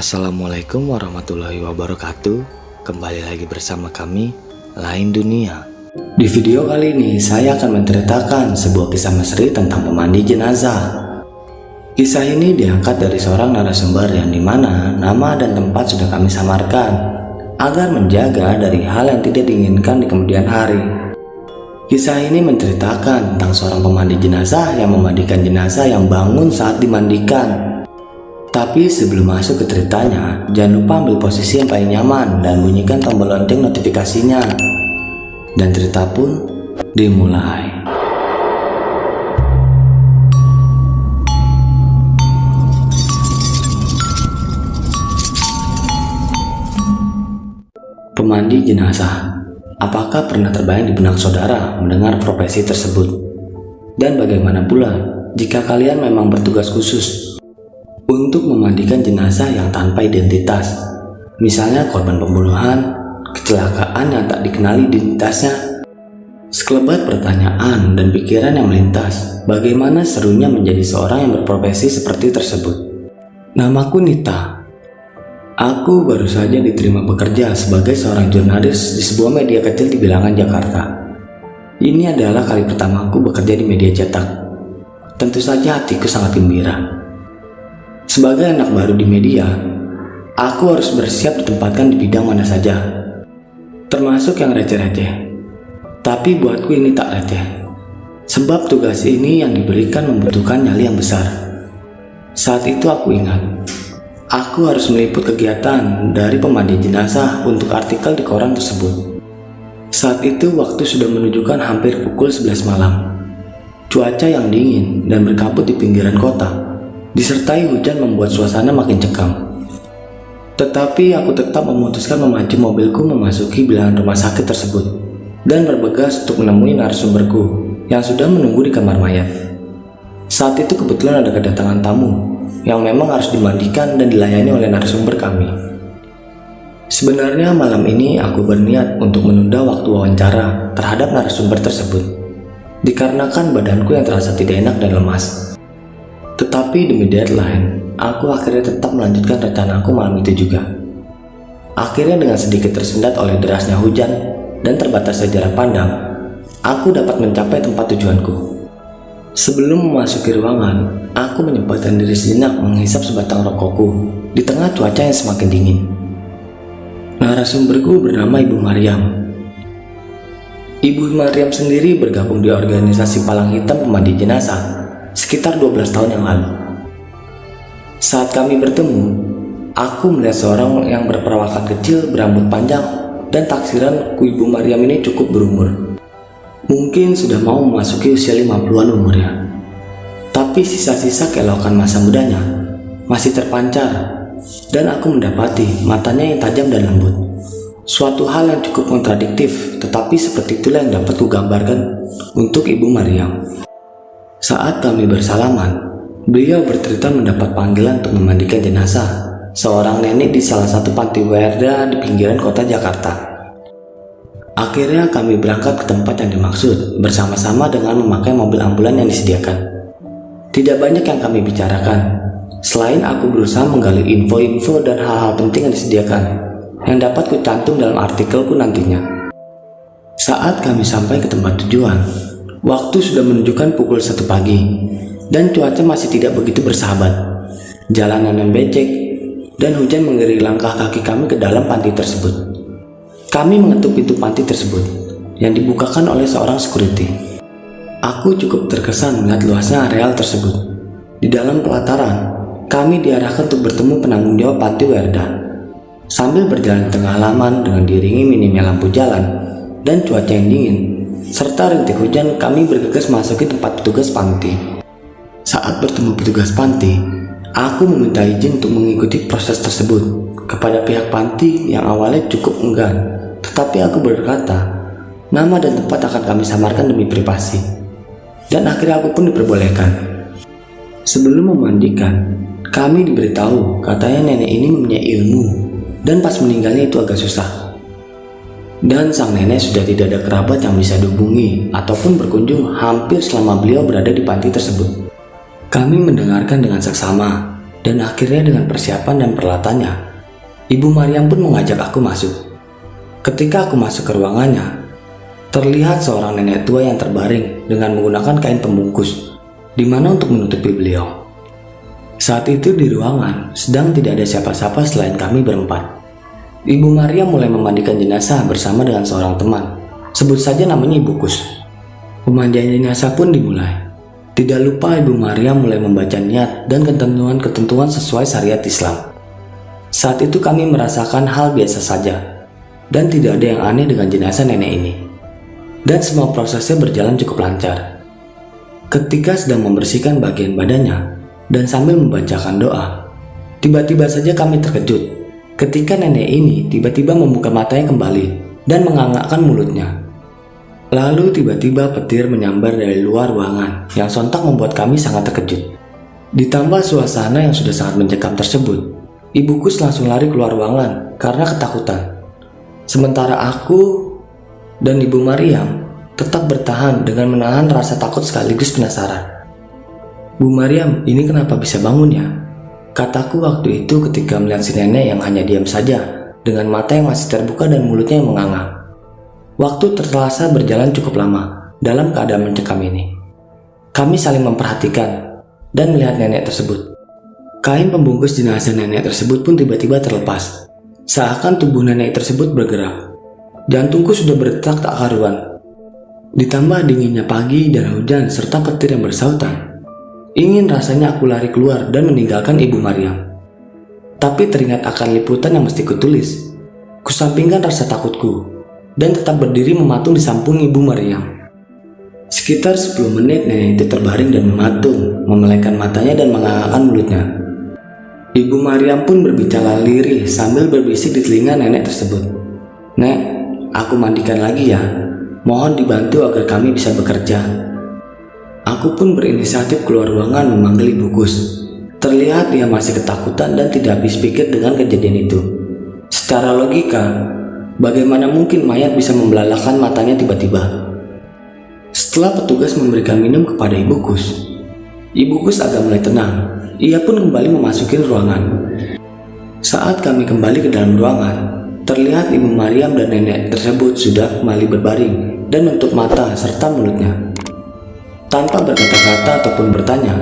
Assalamualaikum warahmatullahi wabarakatuh. Kembali lagi bersama kami, Lain Dunia. Di video kali ini saya akan menceritakan sebuah kisah misteri tentang pemandi jenazah. Kisah ini diangkat dari seorang narasumber yang dimana nama dan tempat sudah kami samarkan agar menjaga dari hal yang tidak diinginkan di kemudian hari. Kisah ini menceritakan tentang seorang pemandi jenazah yang memandikan jenazah yang bangun saat dimandikan. Tapi sebelum masuk ke ceritanya, jangan lupa ambil posisi yang paling nyaman dan bunyikan tombol lonceng notifikasinya. Dan cerita pun dimulai. Pemandi jenazah. Apakah pernah terbayang di benak saudara mendengar profesi tersebut? Dan bagaimana pula jika kalian memang bertugas khusus untuk memandikan jenazah yang tanpa identitas, misalnya korban pembunuhan, kecelakaan yang tak dikenali identitasnya? Sekelebat pertanyaan dan pikiran yang melintas, bagaimana serunya menjadi seorang yang berprofesi seperti tersebut. Namaku Nita. Aku baru saja diterima bekerja sebagai seorang jurnalis di sebuah media kecil di bilangan Jakarta. Ini adalah kali pertamaku bekerja di media cetak. Tentu saja hatiku sangat gembira. Sebagai anak baru di media, aku harus bersiap ditempatkan di bidang mana saja, termasuk yang receh-receh. Tapi buatku ini tak receh, sebab tugas ini yang diberikan membutuhkan nyali yang besar. Saat itu aku ingat, aku harus meliput kegiatan dari pemandi jenazah untuk artikel di koran tersebut. Saat itu waktu sudah menunjukkan hampir pukul 11 malam. Cuaca yang dingin dan berkabut di pinggiran kota disertai hujan membuat suasana makin cekam. Tetapi aku tetap memutuskan memacu mobilku memasuki bilangan rumah sakit tersebut dan bergegas untuk menemui narasumberku yang sudah menunggu di kamar mayat. Saat itu kebetulan ada kedatangan tamu yang memang harus dimandikan dan dilayani oleh narasumber kami. Sebenarnya malam ini aku berniat untuk menunda waktu wawancara terhadap narasumber tersebut, dikarenakan badanku yang terasa tidak enak dan lemas. Tetapi demi deadline, aku akhirnya tetap melanjutkan rencanaku malam itu juga. Akhirnya dengan sedikit tersendat oleh derasnya hujan dan terbatasnya jarak pandang, aku dapat mencapai tempat tujuanku. Sebelum memasuki ruangan, aku menyempatkan diri sejenak menghisap sebatang rokokku di tengah cuaca yang semakin dingin. Narasumberku bernama Ibu Maryam. Ibu Maryam sendiri bergabung di organisasi Palang Hitam Pemandi Jenazah sekitar 12 tahun yang lalu. Saat kami bertemu, aku melihat seorang yang berperawakan kecil berambut panjang dan taksiranku Ibu Maryam ini cukup berumur. Mungkin sudah mau memasuki usia 50-an umurnya. Tapi sisa-sisa keelokan masa mudanya masih terpancar dan aku mendapati matanya yang tajam dan lembut. Suatu hal yang cukup kontradiktif, tetapi seperti itulah yang dapat kugambarkan untuk Ibu Maryam. Saat kami bersalaman, beliau bercerita mendapat panggilan untuk memandikan jenazah seorang nenek di salah satu panti werda di pinggiran kota Jakarta. Akhirnya kami berangkat ke tempat yang dimaksud bersama-sama dengan memakai mobil ambulan yang disediakan. Tidak banyak yang kami bicarakan, selain aku berusaha menggali info-info dan hal-hal penting yang disediakan yang dapat kucantum dalam artikelku nantinya. Saat kami sampai ke tempat tujuan, waktu sudah menunjukkan pukul 1 pagi dan cuaca masih tidak begitu bersahabat. Jalanan yang becek dan hujan mengiringi langkah kaki kami ke dalam panti tersebut. Kami mengetuk pintu panti tersebut yang dibukakan oleh seorang security. Aku cukup terkesan melihat luasnya areal tersebut. Di dalam pelataran, kami diarahkan untuk bertemu penanggung jawab panti werda. Sambil berjalan di tengah halaman dengan diiringi minimnya lampu jalan dan cuaca yang dingin, serta rintik hujan, kami bergegas memasuki tempat petugas panti. Saat bertemu petugas panti, aku meminta izin untuk mengikuti proses tersebut kepada pihak panti yang awalnya cukup enggan. Tetapi aku berkata, nama dan tempat akan kami samarkan demi privasi. Dan akhirnya aku pun diperbolehkan. Sebelum memandikan, kami diberitahu katanya nenek ini mempunyai ilmu dan pas meninggalnya itu agak susah. Dan sang nenek sudah tidak ada kerabat yang bisa dihubungi ataupun berkunjung hampir selama beliau berada di panti tersebut. Kami mendengarkan dengan seksama dan akhirnya dengan persiapan dan peralatannya, Ibu Maryam pun mengajak aku masuk. Ketika aku masuk ke ruangannya, terlihat seorang nenek tua yang terbaring dengan menggunakan kain pembungkus, di mana untuk menutupi beliau. Saat itu di ruangan sedang tidak ada siapa-siapa selain kami berempat. Ibu Maryam mulai memandikan jenazah bersama dengan seorang teman, sebut saja namanya Ibu Kus. Pemandian jenazah pun dimulai. Tidak lupa Ibu Maryam mulai membaca niat dan ketentuan-ketentuan sesuai syariat Islam. Saat itu kami merasakan hal biasa saja dan tidak ada yang aneh dengan jenazah nenek ini. Dan semua prosesnya berjalan cukup lancar. Ketika sedang membersihkan bagian badannya dan sambil membacakan doa, tiba-tiba saja kami terkejut ketika nenek ini tiba-tiba membuka matanya kembali dan mengangakkan mulutnya. Lalu tiba-tiba petir menyambar dari luar ruangan yang sontak membuat kami sangat terkejut. Ditambah suasana yang sudah sangat mencekam tersebut, Ibu Kus langsung lari keluar ruangan karena ketakutan. Sementara aku dan Ibu Maryam tetap bertahan dengan menahan rasa takut sekaligus penasaran. Bu Maryam, ini kenapa bisa bangun ya? Kataku waktu itu ketika melihat si nenek yang hanya diam saja dengan mata yang masih terbuka dan mulutnya yang menganga. Waktu terasa berjalan cukup lama dalam keadaan mencekam ini. Kami saling memperhatikan dan melihat nenek tersebut. Kain pembungkus jenazah nenek tersebut pun tiba-tiba terlepas. Seakan tubuh nenek tersebut bergerak. Jantungku sudah berdetak tak karuan. Ditambah dinginnya pagi dan hujan serta petir yang bersautan. Ingin rasanya aku lari keluar dan meninggalkan Ibu Maryam. Tapi teringat akan liputan yang mesti kutulis. Kusampingkan rasa takutku dan tetap berdiri mematung di samping Ibu Maryam. Sekitar 10 menit nenek itu terbaring dan mematung, memelekkan matanya dan mengangakkan mulutnya. Ibu Maryam pun berbicara lirih sambil berbisik di telinga nenek tersebut. Nek, aku mandikan lagi ya. Mohon dibantu agar kami bisa bekerja. Aku pun berinisiatif keluar ruangan memanggil Ibu Kus. Terlihat dia masih ketakutan dan tidak habis pikir dengan kejadian itu. Secara logika, bagaimana mungkin mayat bisa membelalakan matanya tiba-tiba? Setelah petugas memberikan minum kepada Ibu Kus, Ibu Kus agak mulai tenang. Ia pun kembali memasuki ruangan. Saat kami kembali ke dalam ruangan, terlihat Ibu Maryam dan nenek tersebut sudah kembali berbaring dan menutup mata serta mulutnya. Tanpa berkata-kata ataupun bertanya,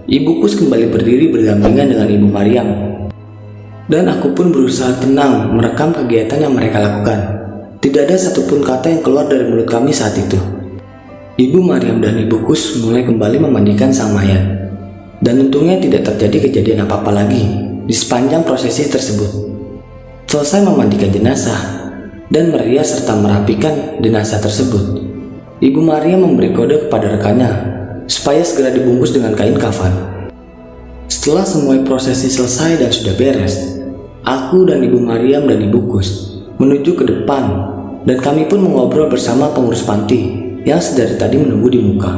Ibu Kus kembali berdiri berdampingan dengan Ibu Maryam. Dan aku pun berusaha tenang merekam kegiatan yang mereka lakukan. Tidak ada satupun kata yang keluar dari mulut kami saat itu. Ibu Maryam dan Ibu Kus mulai kembali memandikan sang mayat. Dan untungnya tidak terjadi kejadian apa-apa lagi di sepanjang prosesi tersebut. Selesai memandikan jenazah dan merias serta merapikan jenazah tersebut, Ibu Maryam memberi kode kepada rekannya supaya segera dibungkus dengan kain kafan. Setelah semua prosesi selesai dan sudah beres, aku dan Ibu Maryam dan Ibu Kus menuju ke depan dan kami pun mengobrol bersama pengurus panti yang sedari tadi menunggu di muka.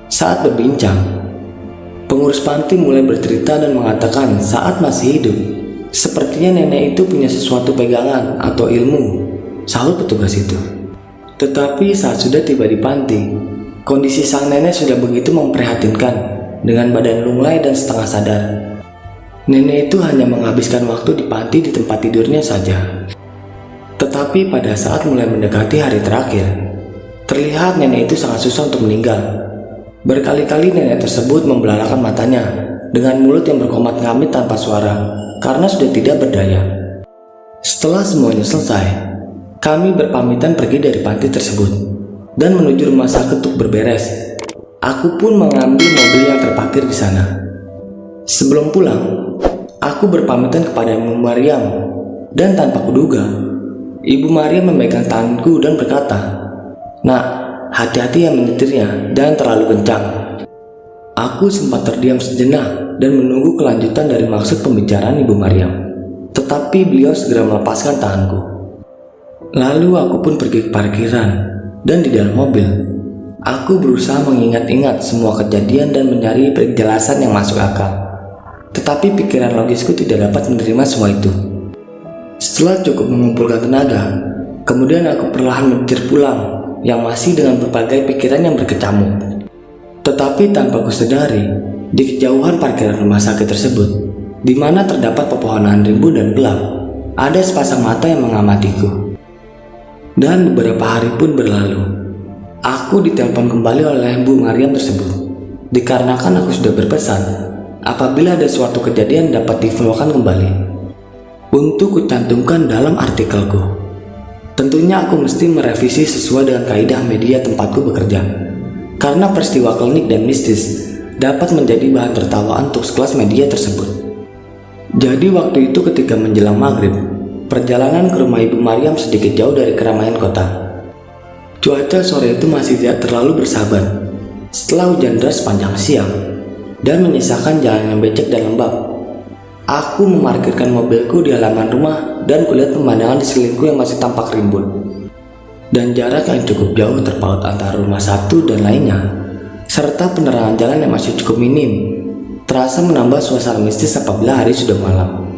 Saat berbincang, pengurus panti mulai bercerita dan mengatakan saat masih hidup, sepertinya nenek itu punya sesuatu pegangan atau ilmu, sahut petugas itu. Tetapi saat sudah tiba di panti, kondisi sang nenek sudah begitu memprihatinkan dengan badan lunglai dan setengah sadar. Nenek itu hanya menghabiskan waktu di panti di tempat tidurnya saja. Tetapi pada saat mulai mendekati hari terakhir, terlihat nenek itu sangat susah untuk meninggal. Berkali-kali nenek tersebut membelalakan matanya dengan mulut yang berkomat-ngamit tanpa suara karena sudah tidak berdaya. Setelah semuanya selesai, kami berpamitan pergi dari panti tersebut dan menuju rumah sakit untuk berberes. Aku pun mengambil mobil yang terparkir di sana. Sebelum pulang, aku berpamitan kepada Ibu Maryam dan tanpa kuduga, Ibu Maryam memegang tanganku dan berkata, "Nak, hati-hati ya menyetirnya, jangan terlalu kencang." Aku sempat terdiam sejenak dan menunggu kelanjutan dari maksud pembicaraan Ibu Maryam. Tetapi beliau segera melepaskan tanganku. Lalu aku pun pergi ke parkiran, dan di dalam mobil, aku berusaha mengingat-ingat semua kejadian dan mencari penjelasan yang masuk akal. Tetapi pikiran logisku tidak dapat menerima semua itu. Setelah cukup mengumpulkan tenaga, kemudian aku perlahan menyetir pulang, yang masih dengan berbagai pikiran yang berkecamuk. Tetapi tanpa kusadari, di kejauhan parkiran rumah sakit tersebut, di mana terdapat pepohonan rimbun dan gelap, ada sepasang mata yang mengamatiku. Dan beberapa hari pun berlalu. Aku ditelepon kembali oleh Bu Maryam tersebut, dikarenakan aku sudah berpesan apabila ada suatu kejadian dapat diinfokan kembali untuk kucantumkan dalam artikelku. Tentunya aku mesti merevisi sesuai dengan kaidah media tempatku bekerja, karena peristiwa klinik dan mistis dapat menjadi bahan tertawaan untuk sekelas media tersebut. Jadi waktu itu ketika menjelang maghrib, perjalanan ke rumah Ibu Maryam sedikit jauh dari keramaian kota. Cuaca sore itu masih tidak terlalu bersahabat setelah hujan deras sepanjang siang dan menyisakan jalan yang becek dan lembab. Aku memarkirkan mobilku di halaman rumah dan kulihat pemandangan di sekelilingku yang masih tampak rimbun, dan jarak yang cukup jauh terpaut antara rumah satu dan lainnya, serta penerangan jalan yang masih cukup minim, terasa menambah suasana mistis apabila hari sudah malam.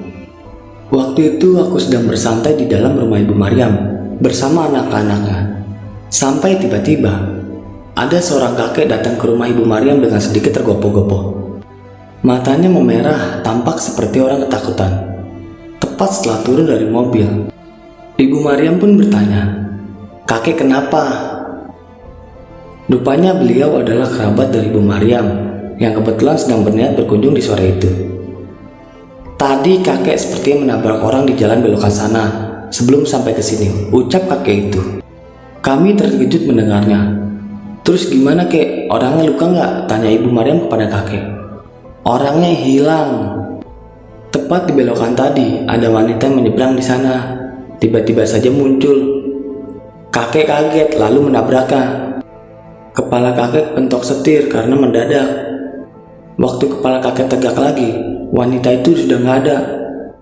Waktu itu aku sedang bersantai di dalam rumah Ibu Maryam bersama anak-anaknya, sampai tiba-tiba ada seorang kakek datang ke rumah Ibu Maryam dengan sedikit tergopoh-gopoh. Matanya memerah, tampak seperti orang ketakutan. Tepat setelah turun dari mobil, Ibu Maryam pun bertanya, "Kakek kenapa?" Rupanya beliau adalah kerabat dari Ibu Maryam yang kebetulan sedang berniat berkunjung di sore itu. "Tadi kakek seperti menabrak orang di jalan belokan sana sebelum sampai ke sini," ucap kakek itu. Kami terkejut mendengarnya. "Terus gimana kek? Orangnya luka nggak?" tanya Ibu Maryam kepada kakek. "Orangnya hilang. Tepat di belokan tadi ada wanita yang menyeberang di sana. Tiba-tiba saja muncul. Kakek kaget lalu menabraknya. Kepala kakek pentok setir karena mendadak. Waktu kepala kakek tegak lagi, wanita itu sudah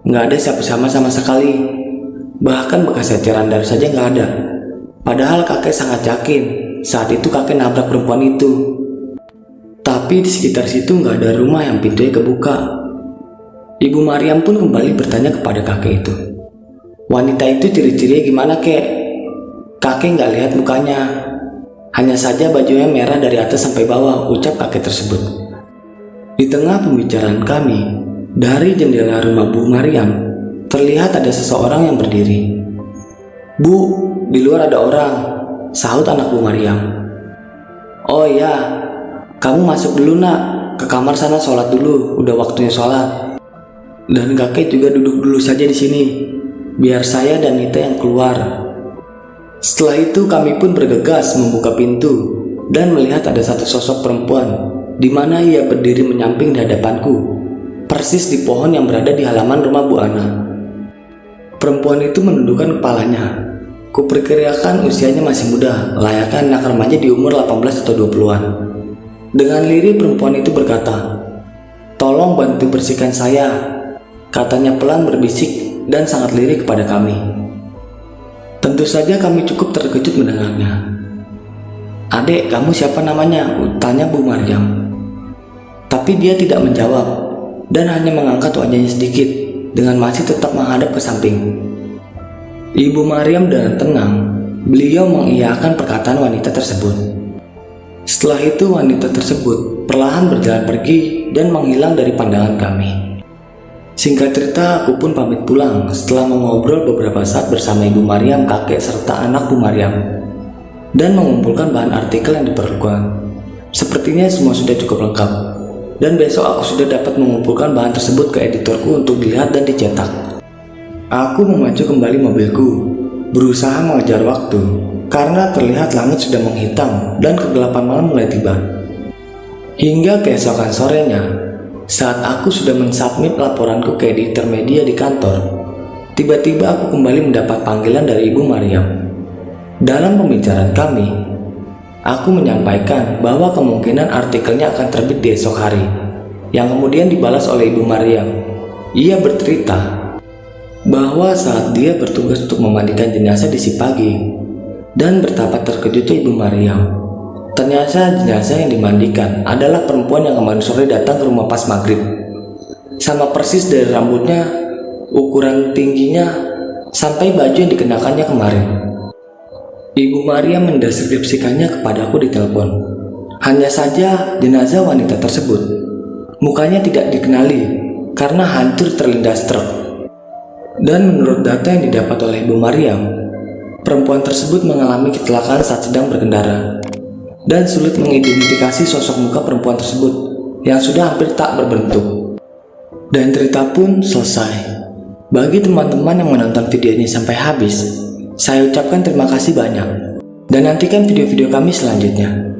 nggak ada siapa-siapa sama sekali. Bahkan bekas eceran darah saja nggak ada. Padahal kakek sangat yakin saat itu kakek nabrak perempuan itu. Tapi di sekitar situ nggak ada rumah yang pintunya kebuka." Ibu Maryam pun kembali bertanya kepada kakek itu, "Wanita itu ciri-cirinya gimana kek?" "Kakek nggak lihat mukanya, hanya saja bajunya merah dari atas sampai bawah," ucap kakek tersebut. Di tengah pembicaraan kami, dari jendela rumah Bu Maryam terlihat ada seseorang yang berdiri. "Bu, di luar ada orang," sahut anak Bu Maryam. "Oh iya, kamu masuk dulu nak, ke kamar sana sholat dulu, udah waktunya sholat. Dan kakek juga duduk dulu saja di sini, biar saya dan Nita yang keluar." Setelah itu kami pun bergegas membuka pintu dan melihat ada satu sosok perempuan, di mana ia berdiri menyamping di hadapanku, persis di pohon yang berada di halaman rumah Bu Ana. Perempuan itu menundukkan kepalanya. Kuperkirakan usianya masih muda, layaknya anak remaja di umur 18 atau 20-an. Dengan lirih perempuan itu berkata, "Tolong bantu bersihkan saya," katanya pelan berbisik dan sangat lirih kepada kami. Tentu saja kami cukup terkejut mendengarnya. "Adek, kamu siapa namanya?" tanya Bu Maryam. Tapi dia tidak menjawab dan hanya mengangkat wajahnya sedikit dengan masih tetap menghadap ke samping. Ibu Maryam dengan tenang, beliau mengiyakan perkataan wanita tersebut. Setelah itu wanita tersebut perlahan berjalan pergi dan menghilang dari pandangan kami. Singkat cerita, aku pun pamit pulang setelah mengobrol beberapa saat bersama Ibu Maryam, kakek serta anak Bu Maryam, dan mengumpulkan bahan artikel yang diperlukan. Sepertinya semua sudah cukup lengkap, dan besok aku sudah dapat mengumpulkan bahan tersebut ke editorku untuk dilihat dan dicetak. Aku memacu kembali mobilku, berusaha mengejar waktu, karena terlihat langit sudah menghitam dan kegelapan malam mulai tiba. Hingga keesokan sorenya, saat aku sudah mensubmit laporanku ke editor media di kantor, tiba-tiba aku kembali mendapat panggilan dari Ibu Maryam. Dalam pembicaraan kami, Aku menyampaikan bahwa kemungkinan artikelnya akan terbit di esok hari, yang kemudian dibalas oleh Ibu Mariam. Ia bercerita bahwa saat dia bertugas untuk memandikan jenazah di Sipagi, dan betapa terkejutnya Ibu Mariam. Ternyata jenazah yang dimandikan adalah perempuan yang kemarin sore datang ke rumah pas maghrib. Sama persis dari rambutnya, ukuran tingginya, sampai baju yang dikenakannya kemarin. Ibu Maria mendeskripsikannya kepadaku di telepon. Hanya saja jenazah wanita tersebut mukanya tidak dikenali karena hancur terlindas truk. Dan menurut data yang didapat oleh Ibu Mariam, perempuan tersebut mengalami kecelakaan saat sedang berkendara dan sulit mengidentifikasi sosok muka perempuan tersebut yang sudah hampir tak berbentuk. Dan cerita pun selesai. Bagi teman-teman yang menonton video ini sampai habis, saya ucapkan terima kasih banyak dan nantikan video-video kami selanjutnya.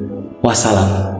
Wassalam.